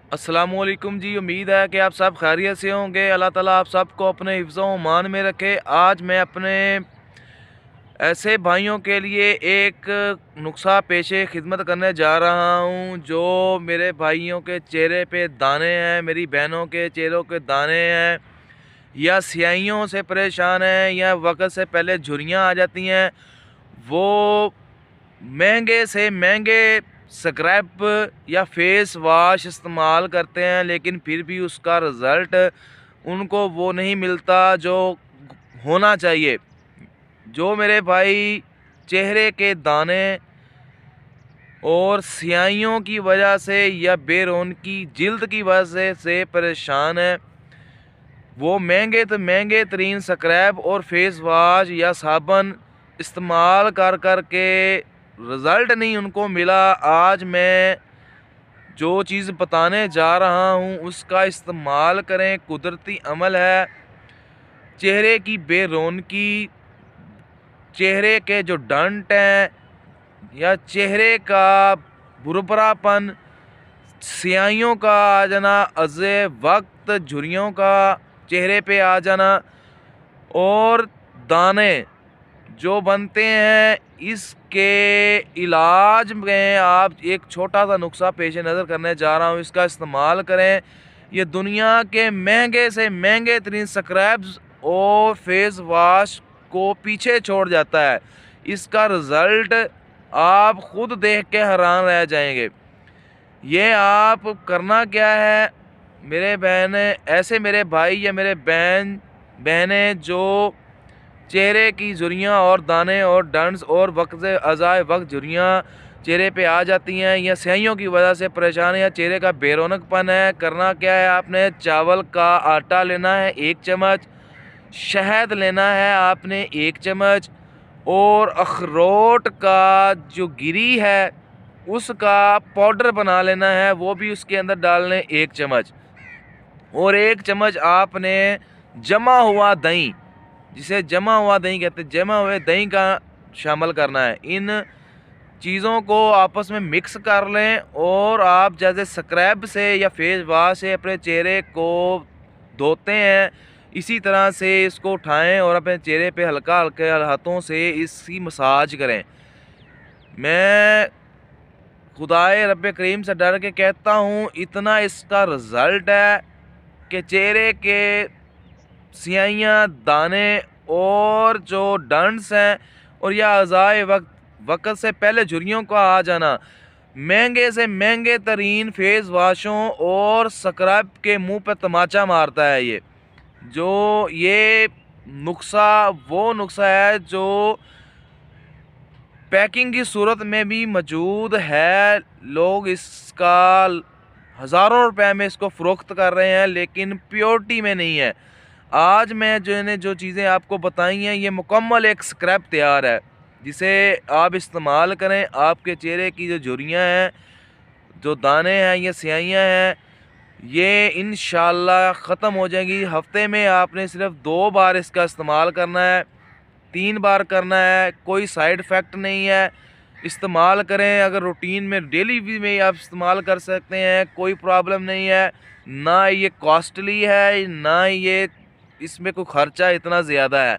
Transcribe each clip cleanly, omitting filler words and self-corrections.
अस्सलाम वालेकुम जी। उम्मीद है कि आप सब खैरियत से होंगे। अल्लाह ताला आप सबको अपने हिफ्ज़ व अमान में रखे। आज मैं अपने ऐसे भाइयों के लिए एक नुस्खा पेशे खिदमत करने जा रहा हूं, जो मेरे भाइयों के चेहरे पे दाने हैं, मेरी बहनों के चेहरों के दाने हैं, या स्याहियों से परेशान हैं, या वक्त से पहले झुर्रियाँ आ जाती हैं। वो महंगे से महंगे स्क्रब या फेस वॉश इस्तेमाल करते हैं, लेकिन फिर भी उसका रिज़ल्ट उनको वो नहीं मिलता जो होना चाहिए। जो मेरे भाई चेहरे के दाने और स्याहियों की वजह से या बेरौनकी जिल्द की वजह से परेशान है, वो महंगे तरीन स्क्रब और फेस वॉश या साबुन इस्तेमाल कर के रिज़ल्ट नहीं उनको मिला। आज मैं जो चीज़ बताने जा रहा हूँ उसका इस्तेमाल करें, कुदरती अमल है। चेहरे की बेरौनकी, चेहरे के जो डंट हैं, या चेहरे का भुरभुरापन, स्याहियों का आ जाना, अज़े वक्त झुर्रियों का चेहरे पे आ जाना, और दाने जो बनते हैं, इसके इलाज में आप एक छोटा सा नुस्खा पेश नज़र करने जा रहा हूँ। इसका इस्तेमाल करें। ये दुनिया के महंगे से महंगे तरीन स्क्रब्स और फेस वॉश को पीछे छोड़ जाता है। इसका रिज़ल्ट आप खुद देख के हैरान रह जाएंगे। ये आप करना क्या है मेरे बहन, ऐसे मेरे भाई या मेरे बहनें जो चेहरे की झुर्रियाँ और दाने और डंड्स और वक्त से अज़ाए वक्त झुर्रियाँ चेहरे पे आ जाती हैं, या स्याहियों की वजह से परेशान है, या चेहरे का बेरौनकपन है, करना क्या है, आपने चावल का आटा लेना है 1 चम्मच, शहद लेना है आपने 1 चम्मच, और अखरोट का जो गिरी है उसका पाउडर बना लेना है, वो भी उसके अंदर डाल लें 1 चम्मच, और 1 चम्मच आपने जमा हुआ दही, जिसे जमा हुआ दही कहते हैं, जमा हुए दही का शामिल करना है। इन चीज़ों को आपस में मिक्स कर लें, और आप जैसे स्क्रब से या फेस वॉश से अपने चेहरे को धोते हैं, इसी तरह से इसको उठाएं और अपने चेहरे पे हल्का हल्के हाथों से इसकी मसाज करें। मैं खुदाए रब्बे करीम से डर के कहता हूँ, इतना इसका रिज़ल्ट है कि चेहरे के स्याहियाँ, दाने और जो डंड्स हैं, और या अज़ाए वक्त से पहले झुर्रियों का आ जाना, महंगे से महंगे तरीन फेस वाशों और स्क्रब के मुंह पे तमाचा मारता है। ये नुस्खा वो नुस्खा है जो पैकिंग की सूरत में भी मौजूद है। लोग इसका हज़ारों रुपए में इसको फ़रोख्त कर रहे हैं, लेकिन प्योरिटी में नहीं है। आज मैं जो चीज़ें आपको बताई हैं, ये मुकम्मल एक स्क्रब तैयार है, जिसे आप इस्तेमाल करें। आपके चेहरे की जो झुर्रियाँ हैं, जो दाने हैं, ये स्याहियाँ हैं, ये इंशाअल्लाह ख़त्म हो जाएंगी। हफ्ते में आपने सिर्फ 2 बार इसका इस्तेमाल करना है, 3 बार करना है, कोई साइड इफ़ेक्ट नहीं है। इस्तेमाल करें, अगर रूटीन में डेली भी में आप इस्तेमाल कर सकते हैं, कोई प्रॉब्लम नहीं है। ना ये कॉस्टली है, ना ये इसमें कोई ख़र्चा इतना ज़्यादा है।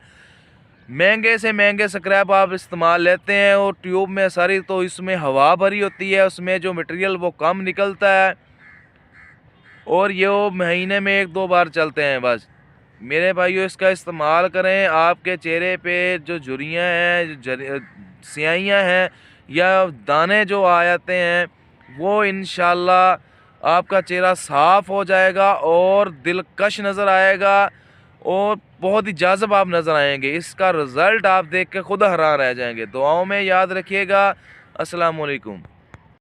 महंगे से महंगे स्क्रब आप इस्तेमाल लेते हैं, और ट्यूब में सारी तो इसमें हवा भरी होती है, उसमें जो मटेरियल वो कम निकलता है, और ये वो महीने में 1-2 बार चलते हैं बस। मेरे भाइयों, इसका इस्तेमाल करें। आपके चेहरे पे जो झुर्रियाँ हैं, स्याहियाँ हैं, या दाने जो आ जाते हैं, वो इंशाअल्लाह आपका चेहरा साफ़ हो जाएगा और दिलकश नज़र आएगा, और बहुत ही जाज़ब आप नज़र आएंगे। इसका रिज़ल्ट आप देख के खुद हैरान रह जाएंगे। दुआओं में याद रखिएगा। अस्सलाम वालेकुम।